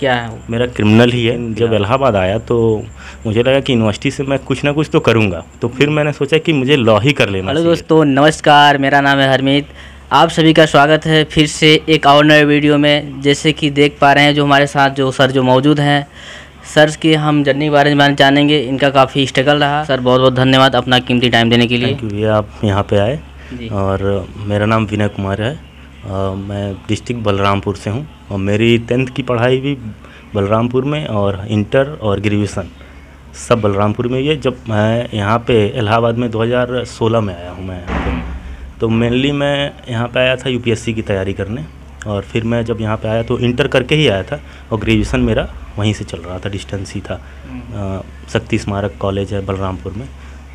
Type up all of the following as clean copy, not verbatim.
क्या है वो? मेरा क्रिमिनल ही है। जब इलाहाबाद आया तो मुझे लगा कि यूनिवर्सिटी से मैं कुछ ना कुछ तो करूँगा, तो फिर मैंने सोचा कि मुझे लॉ ही कर लेना हेलो चाहिए। दोस्तों, नमस्कार। मेरा नाम है हरमीत। आप सभी का स्वागत है फिर से एक और नए वीडियो में। जैसे कि देख पा रहे हैं जो हमारे साथ जो सर जो मौजूद हैं, सर की हम जर्नी के बारे में जानेंगे। इनका काफ़ी स्ट्रगल रहा। सर बहुत बहुत धन्यवाद अपना कीमती टाइम देने के लिए। थैंक यू भैया, आप यहाँ पे आए। जी। और मेरा नाम विनय कुमार है। मैं डिस्ट्रिक्ट बलरामपुर से हूँ और मेरी 10th की पढ़ाई भी बलरामपुर में और इंटर और ग्रेजुएशन सब बलरामपुर में ही है। जब मैं यहाँ पे इलाहाबाद में 2016 में आया हूँ मैं यहाँ पे, तो मेनली मैं यहाँ पे आया था यूपीएससी की तैयारी करने। और फिर मैं जब यहाँ पे आया तो इंटर करके ही आया था और ग्रेजुएशन मेरा वहीं से चल रहा था, डिस्टेंस ही था। शक्ति स्मारक कॉलेज है बलरामपुर में।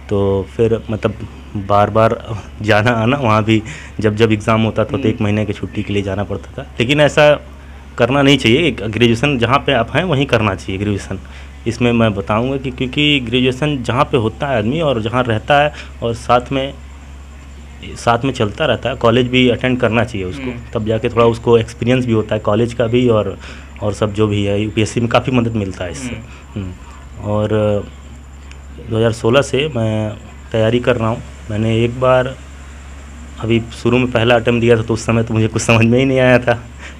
तो फिर मतलब बार बार जाना आना वहाँ भी, जब जब एग्ज़ाम होता था तो 1 महीने की छुट्टी के लिए जाना पड़ता था। लेकिन ऐसा करना नहीं चाहिए। ग्रेजुएशन जहाँ पे आप हैं वहीं करना चाहिए ग्रेजुएशन। इसमें मैं बताऊंगा कि क्योंकि ग्रेजुएशन जहाँ पे होता है आदमी और जहाँ रहता है और साथ में चलता रहता है, कॉलेज भी अटेंड करना चाहिए उसको, तब जाके थोड़ा उसको एक्सपीरियंस भी होता है कॉलेज का भी और सब जो भी है। यूपीएससी में काफ़ी मदद मिलता है इससे। और 2016 से मैं तैयारी कर रहा हूँ। मैंने एक बार अभी शुरू में पहला अटेम्प्ट दिया था तो उस समय तो मुझे कुछ समझ में ही नहीं आया था।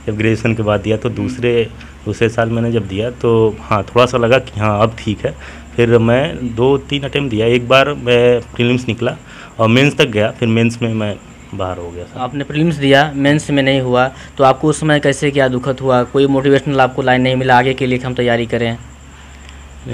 जब ग्रेजुएशन के बाद दिया तो दूसरे साल मैंने जब दिया तो हाँ थोड़ा सा लगा कि हाँ अब ठीक है। फिर मैं 2-3 अटेम्प्ट दिया। एक बार मैं प्रीलिम्स निकला और मेंस तक गया, फिर मेंस में मैं बाहर हो गया। आपने प्रीलिम्स दिया, मेंस में नहीं हुआ, तो आपको उस समय कैसे क्या दुखद हुआ? कोई मोटिवेशनल आपको लाइन नहीं मिला आगे के लिए कि हम तैयारी करें?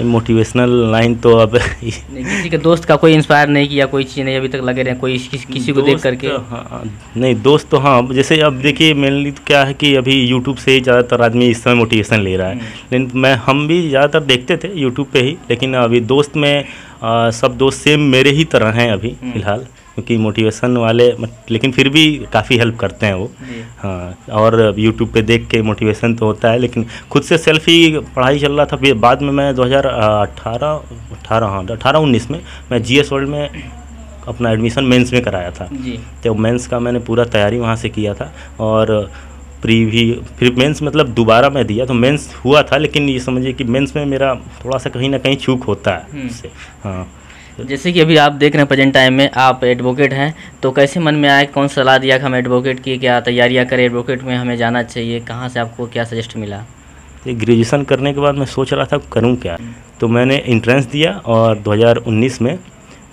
मोटिवेशनल लाइन तो अब नहीं, किसी के दोस्त का कोई इंस्पायर नहीं किया? कोई चीज़ नहीं अभी तक लगे रहे कोई किसी को देख करके? हाँ, नहीं दोस्त तो हाँ, जैसे अब देखिए मेनली तो क्या है कि अभी यूट्यूब से ही ज़्यादातर आदमी इस समय मोटिवेशन ले रहा है। लेकिन हम भी ज़्यादातर देखते थे यूट्यूब पे ही, लेकिन अभी दोस्त में सब दोस्त सेम मेरे ही तरह हैं अभी फ़िलहाल, क्योंकि मोटिवेशन वाले लेकिन फिर भी काफ़ी हेल्प करते हैं वो। हाँ, और यूट्यूब पे देख के मोटिवेशन तो होता है, लेकिन खुद से सेल्फ ही पढ़ाई चल रहा था। फिर बाद में मैं 2018-19 में मैं जीएस वर्ल्ड में अपना एडमिशन मेंस में कराया था। तो मेंस का मैंने पूरा तैयारी वहाँ से किया था और फिर मेंस मतलब दोबारा मैं दिया तो मेंस हुआ था। लेकिन ये समझिए कि मेंस में मेरा थोड़ा सा कहीं ना कहीं चूक होता है उससे। हाँ, जैसे कि अभी आप देख रहे हैं प्रेजेंट टाइम में आप एडवोकेट हैं, तो कैसे मन में आया, कौन सलाह दिया कि हम एडवोकेट की क्या तैयारियां करें, एडवोकेट में हमें जाना चाहिए? कहाँ से आपको क्या सजेस्ट मिला? ग्रेजुएशन करने के बाद मैं सोच रहा था करूं क्या, तो मैंने इंट्रेंस दिया और 2019 में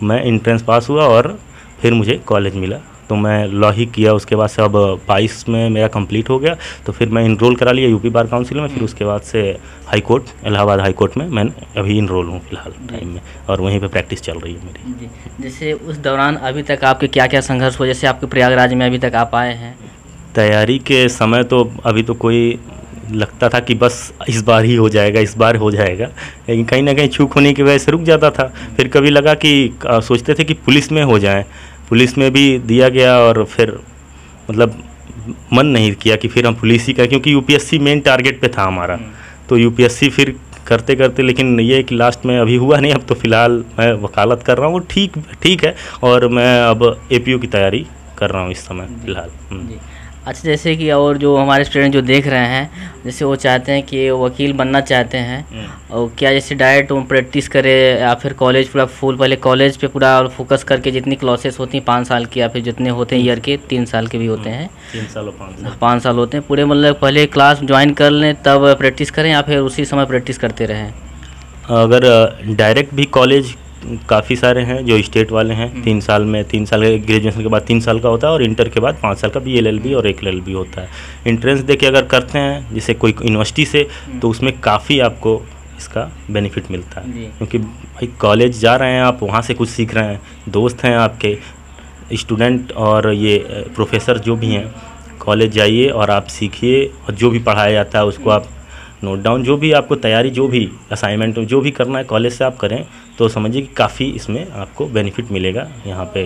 मैं इंट्रेंस पास हुआ और फिर मुझे कॉलेज मिला तो मैं लॉ ही किया। उसके बाद से अब 22 में मेरा कंप्लीट हो गया तो फिर मैं इनरोल करा लिया यूपी बार काउंसिल में। फिर उसके बाद से high court, Allahabad high court में मैं अभी इनरोल हूँ फ़िलहाल टाइम में, और वहीं पे प्रैक्टिस चल रही है मेरी। जी, जैसे उस दौरान अभी तक आपके क्या क्या संघर्ष हुआ? जैसे आपके प्रयागराज में अभी तक आप आए हैं, तैयारी के समय तो अभी तो कोई लगता था कि बस इस बार ही हो जाएगा, इस बार हो जाएगा, लेकिन कहीं ना कहीं चूक होने की वजह से रुक जाता था। फिर कभी लगा कि सोचते थे कि पुलिस में हो जाए, पुलिस में भी दिया गया और फिर मतलब मन नहीं किया कि फिर हम पुलिस ही करें, क्योंकि यूपीएससी मेन टारगेट पे था हमारा। तो यूपीएससी फिर करते करते, लेकिन ये कि लास्ट में अभी हुआ नहीं। अब तो फ़िलहाल मैं वकालत कर रहा हूँ, वो ठीक है। और मैं अब एपीओ की तैयारी कर रहा हूँ इस समय फ़िलहाल। अच्छा, जैसे कि और जो हमारे स्टूडेंट जो देख रहे हैं, जैसे वो चाहते हैं कि वकील बनना चाहते हैं, और क्या जैसे डायरेक्ट वो प्रैक्टिस करे या फिर कॉलेज पूरा फुल, पहले कॉलेज पे पूरा फोकस करके जितनी क्लासेस होती हैं 5 साल की या फिर जितने होते हैं ईयर के 3 साल के भी होते हैं, 3 साल और 5 साल होते हैं पूरे, मतलब पहले क्लास ज्वाइन कर लें तब प्रैक्टिस करें या फिर उसी समय प्रैक्टिस करते रहें? अगर डायरेक्ट भी कॉलेज काफ़ी सारे हैं जो स्टेट वाले हैं, 3 साल में, 3 साल ग्रेजुएशन के बाद 3 साल का होता है और इंटर के बाद 5 साल का भी एलएलबी और एक एलएलबी होता है। इंट्रेंस दे के अगर करते हैं जैसे कोई यूनिवर्सिटी से, तो उसमें काफ़ी आपको इसका बेनिफिट मिलता है, क्योंकि भाई कॉलेज जा रहे हैं आप, वहाँ से कुछ सीख रहे हैं, दोस्त हैं आपके स्टूडेंट और ये प्रोफेसर जो भी हैं, कॉलेज जाइए और आप सीखिए और जो भी पढ़ाया जाता है उसको आप नोट डाउन, जो भी आपको तैयारी, जो भी असाइनमेंट जो भी करना है कॉलेज से आप करें, तो समझिए कि काफ़ी इसमें आपको बेनिफिट मिलेगा। यहाँ पे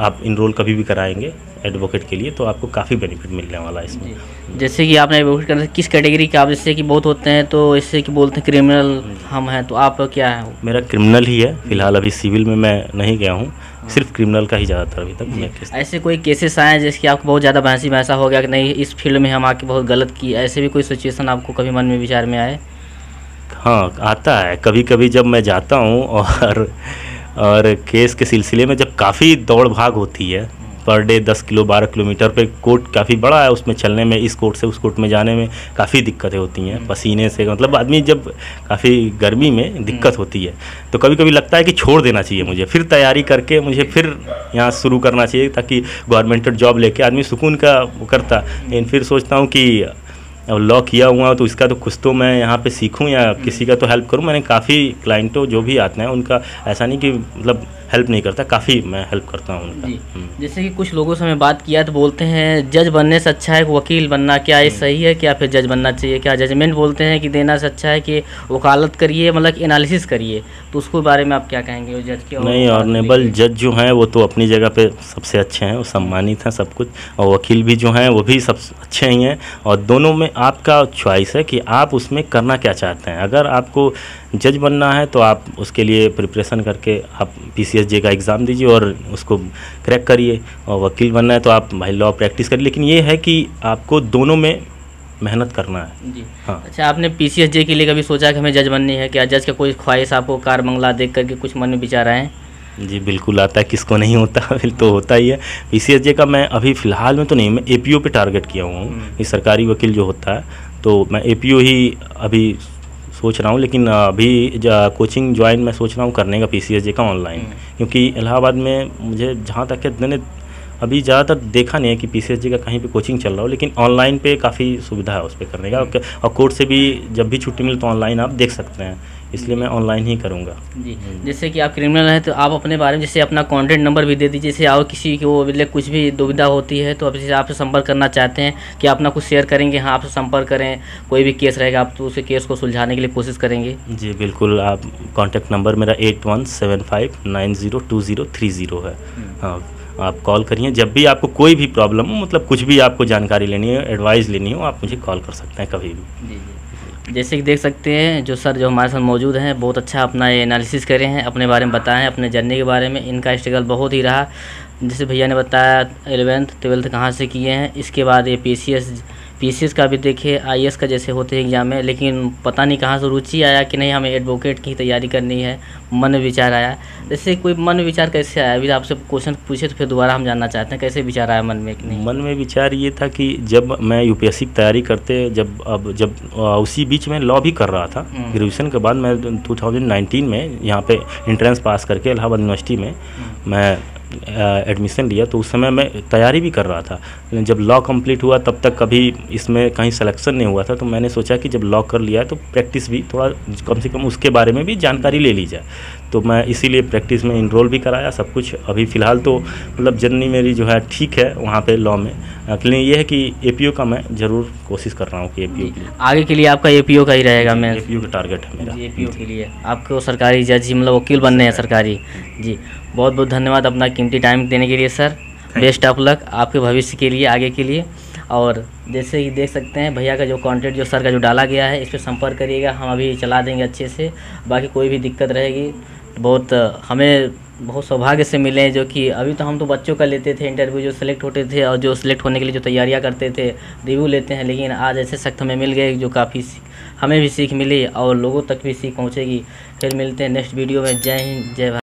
आप इनरोल कभी भी कराएंगे एडवोकेट के लिए, तो आपको काफ़ी बेनिफिट मिलने वाला है इसमें। जैसे कि आपने एडवोकेट करना, किस कैटेगरी के आप, जैसे कि बहुत होते हैं तो इससे कि बोलते हैं क्रिमिनल हम हैं, तो आप क्या है? मेरा क्रिमिनल ही है फिलहाल, अभी सिविल में मैं नहीं गया हूँ, सिर्फ क्रिमिनल का ही ज़्यादातर अभी तक मैं केस। ऐसे कोई केसेस आए हैं जिसकी आपको बहुत ज़्यादा भैंसा हो गया कि नहीं इस फील्ड में हम आके बहुत गलत की, ऐसे भी कोई सिचुएशन आपको कभी मन में विचार में आए? हाँ, आता है कभी कभी जब मैं जाता हूँ और केस के सिलसिले में जब काफ़ी दौड़ भाग होती है, पर डे 10 किलो 12 किलोमीटर पे, कोर्ट काफ़ी बड़ा है, उसमें चलने में, इस कोर्ट से उस कोर्ट में जाने में काफ़ी दिक्कतें होती हैं, पसीने से, मतलब आदमी जब काफ़ी गर्मी में दिक्कत होती है, तो कभी कभी लगता है कि छोड़ देना चाहिए मुझे, फिर तैयारी करके मुझे फिर यहाँ शुरू करना चाहिए, ताकि गवर्नमेंट जॉब लेके आदमी सुकून का वो करता। लेकिन फिर सोचता हूँ कि अब लॉ किया हुआ तो इसका तो कुछ तो मैं यहाँ पे सीखूं या किसी का तो हेल्प करूं। मैंने काफ़ी क्लाइंटों जो भी आते हैं उनका ऐसा नहीं कि मतलब हेल्प नहीं करता, काफ़ी मैं हेल्प करता हूँ उनका। जैसे कि कुछ लोगों से मैं बात किया तो बोलते हैं जज बनने से अच्छा है कि वकील बनना, क्या ये सही है? क्या फिर जज बनना चाहिए? क्या जजमेंट बोलते हैं कि देना से अच्छा है कि वकालत करिए, मतलब एनालिसिस करिए, तो उसके बारे में आप क्या कहेंगे? वो जज के नहीं, ऑनरेबल जज जो हैं वो तो अपनी जगह पे सबसे अच्छे हैं, वो सम्मानित हैं सब कुछ, और वकील भी जो हैं वो भी सब अच्छे ही हैं, और दोनों में आपका चॉइस है कि आप उसमें करना क्या चाहते हैं। अगर आपको जज बनना है तो आप उसके लिए प्रिपरेशन करके आप PCSJ का एग्ज़ाम दीजिए और उसको क्रैक करिए, और वकील बनना है तो आप भाई लॉ प्रैक्टिस करिए, लेकिन ये है कि आपको दोनों में मेहनत करना है। जी हाँ। अच्छा, आपने PCSJ के लिए कभी सोचा कि हमें जज बननी है? क्या जज का कोई ख्वाहिश आपको कार बंगला देख करके कुछ मन में विचार आए? जी बिल्कुल आता है, किसको नहीं होता, फिर तो होता ही है। PCSJ का मैं अभी फ़िलहाल में तो नहीं, मैं APO पे टारगेट किया हुआ हूँ, ये सरकारी वकील जो होता है, तो मैं APO ही अभी सोच रहा हूँ, लेकिन अभी कोचिंग ज्वाइन मैं सोच रहा हूँ करने का PCSJ का ऑनलाइन, क्योंकि इलाहाबाद में मुझे जहाँ तक है मैंने अभी ज़्यादातर देखा नहीं है कि PCSJ का कहीं पे कोचिंग चल रहा हो, लेकिन ऑनलाइन पे काफ़ी सुविधा है उस पर करने का, और कोर्ट से भी जब भी छुट्टी मिले तो ऑनलाइन आप देख सकते हैं, इसलिए मैं ऑनलाइन ही करूँगा। जी जैसे कि आप क्रिमिनल हैं तो आप अपने बारे में जैसे अपना कॉन्टैक्ट नंबर भी दे दीजिए, जैसे और किसी को मतलब कुछ भी दुविधा होती है तो अब जैसे आपसे संपर्क करना चाहते हैं कि अपना कुछ शेयर करेंगे, हाँ आपसे संपर्क करें, कोई भी केस रहेगा आप तो उस केस को सुलझाने के लिए कोशिश करेंगे? जी बिल्कुल, आप कॉन्टैक्ट नंबर मेरा 8175902030 है। हाँ, आप कॉल करिए जब भी आपको कोई भी प्रॉब्लम हो, मतलब कुछ भी आपको जानकारी लेनी है, एडवाइस लेनी हो, आप मुझे कॉल कर सकते हैं कभी भी। जी जैसे कि देख सकते हैं जो सर जो हमारे साथ मौजूद हैं, बहुत अच्छा अपना ये एनालिसिस करे हैं, अपने बारे में बताएं, अपने जर्नी के बारे में। इनका स्ट्रगल बहुत ही रहा, जैसे भैया ने बताया 11th 12th कहाँ से किए हैं, इसके बाद ये PCS का भी देखे, IAS का जैसे होते हैं एग्जाम में, लेकिन पता नहीं कहाँ से रुचि आया कि नहीं हमें एडवोकेट की तैयारी करनी है, मन में विचार आया। जैसे कोई मन में विचार कैसे आया? अभी आपसे क्वेश्चन पूछे तो फिर दोबारा हम जानना चाहते हैं कैसे विचार आया मन में कि नहीं? मन में विचार ये था कि जब मैं UPSC की तैयारी करते, जब उसी बीच में लॉ भी कर रहा था, ग्रेजुएशन के बाद मैं 2019 में यहाँ पे एंट्रेंस पास करके इलाहाबाद यूनिवर्सिटी में मैं एडमिशन लिया, तो उस समय मैं तैयारी भी कर रहा था, लेकिन जब लॉ कंप्लीट हुआ तब तक कभी इसमें कहीं सिलेक्शन नहीं हुआ था, तो मैंने सोचा कि जब लॉ कर लिया है तो प्रैक्टिस भी थोड़ा कम से कम उसके बारे में भी जानकारी ले ली जाए, तो मैं इसीलिए प्रैक्टिस में इनरोल भी कराया सब कुछ। अभी फ़िलहाल तो मतलब जर्नी मेरी जो है ठीक है वहाँ पे लॉ में, लेकिन ये है कि APO का मैं ज़रूर कोशिश कर रहा हूँ कि APO के लिए आगे के लिए आपका APO का ही रहेगा? मैं APO का टारगेट है मेरा, APO के लिए आपको सरकारी जज मतलब वकील बनने हैं सरकारी। जी बहुत बहुत धन्यवाद अपना कीमती टाइम देने के लिए सर, बेस्ट ऑफ लक आपके भविष्य के लिए, आगे के लिए। और जैसे ही देख सकते हैं भैया का जो कॉन्टैक्ट जो सर का जो डाला गया है, इस पर संपर्क करिएगा, हम अभी चला देंगे अच्छे से। बाकी कोई भी दिक्कत रहेगी बहुत हमें बहुत सौभाग्य से मिले हैं, जो कि अभी तो हम तो बच्चों का लेते थे इंटरव्यू, जो सेलेक्ट होते थे और जो सिलेक्ट होने के लिए जो तैयारियां करते थे, रिव्यू लेते हैं, लेकिन आज ऐसे सख्त हमें मिल गए जो काफ़ी हमें भी सीख मिली और लोगों तक भी सीख पहुंचेगी। फिर मिलते हैं नेक्स्ट वीडियो में। जय हिंद, जय भारत।